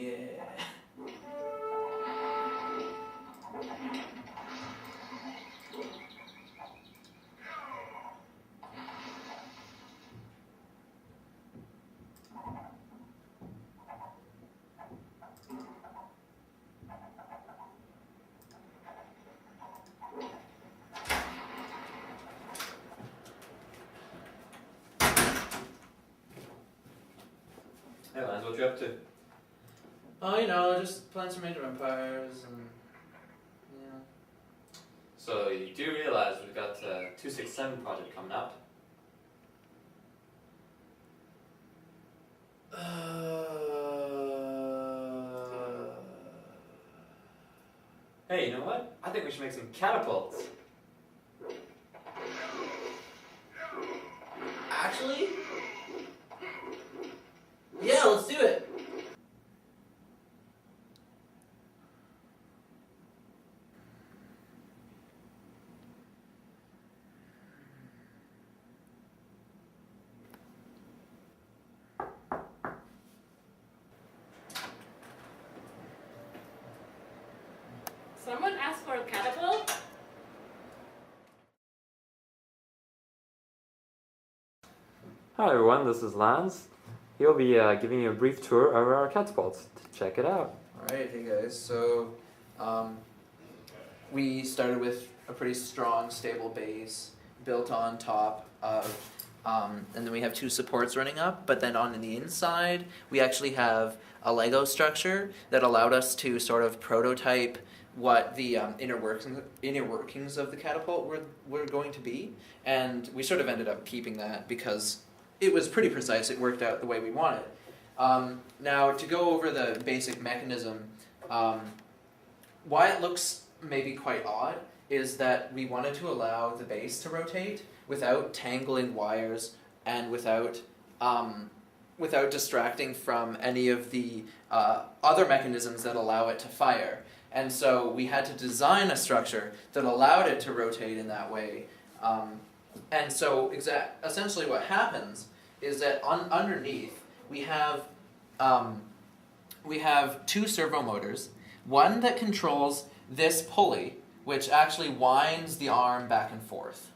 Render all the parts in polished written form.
Yeah. Hey Lance, what you up to? Oh, you know, just playing some Age of Empires and yeah. So you do realize we've got a 267 project coming up. Hey, you know what? I think we should make some catapults. Actually? Yeah, let's do it. Someone asked for a catapult? Hi everyone, this is Lance. He'll be giving you a brief tour of our catapults. Check it out. Alright, hey guys, so we started with a pretty strong, stable base built on top of, and then we have two supports running up, but then on the inside we actually have a Lego structure that allowed us to sort of prototype what the inner workings of the catapult were going to be, and we sort of ended up keeping that because it was pretty precise. It worked out the way we wanted. Now, to go over the basic mechanism, why it looks maybe quite odd is that we wanted to allow the base to rotate without tangling wires and without distracting from any of the other mechanisms that allow it to fire. And so we had to design a structure that allowed it to rotate in that way. And so essentially what happens is that underneath we have two servo motors, one that controls this pulley, which actually winds the arm back and forth.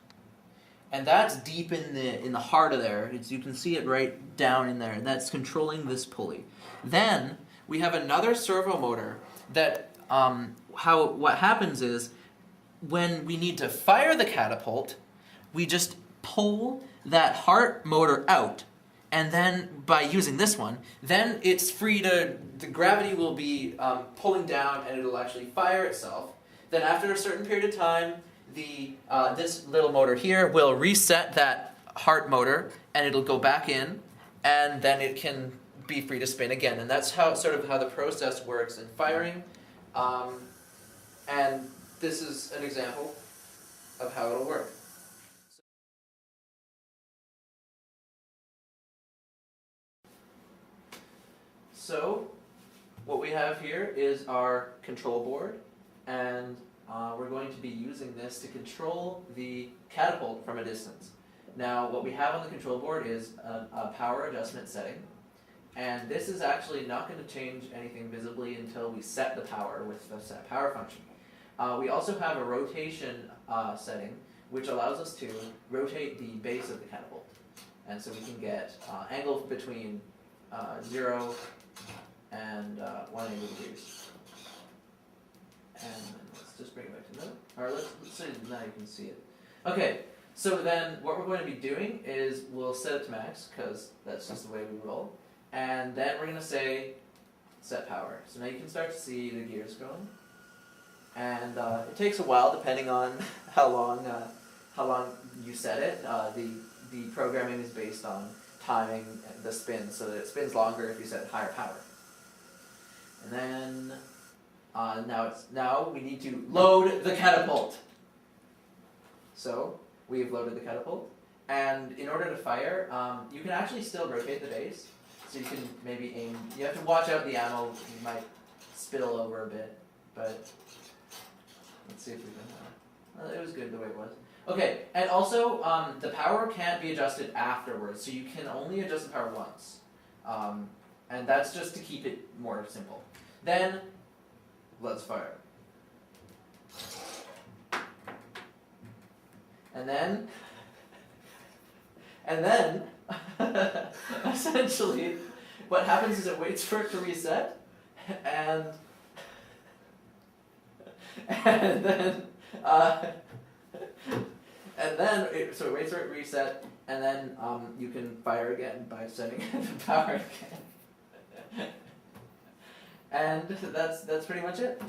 And that's deep in the heart of there. You can see it right down in there, and that's controlling this pulley. Then we have another servo motor that what happens is when we need to fire the catapult, we just pull that heart motor out, and then by using this one, then it's free to, the gravity will be pulling down and it'll actually fire itself. Then after a certain period of time, this little motor here will reset that heart motor and it'll go back in, and then it can be free to spin again. And that's how the process works in firing. And this is an example of how it'll work. So what we have here is our control board, and we're going to be using this to control the catapult from a distance. Now what we have on the control board is a power adjustment setting, and this is actually not going to change anything visibly until we set the power with the set power function. We also have a rotation setting, which allows us to rotate the base of the catapult. And so we can get angles between 0 and 180 degrees. And let's just bring it back to no. Or let's say now you can see it. Okay, so then what we're going to be doing is we'll set it to max, because that's just the way we roll. And then we're going to say set power. So now you can start to see the gears going. And it takes a while depending on how long you set it. The programming is based on timing the spin, so that it spins longer if you set higher power. And then now we need to load the catapult. So we've loaded the catapult, and in order to fire, you can actually still rotate the base. So you can maybe aim. You have to watch out the ammo; you might spill over a bit, but. Let's see if we can. It was good the way it was. Okay, and also the power can't be adjusted afterwards, so you can only adjust the power once. And that's just to keep it more simple. Then, let's fire. And then, essentially, what happens is it waits for it to reset, and then, so it waits for it to reset, and then you can fire again by setting the power again. And that's pretty much it.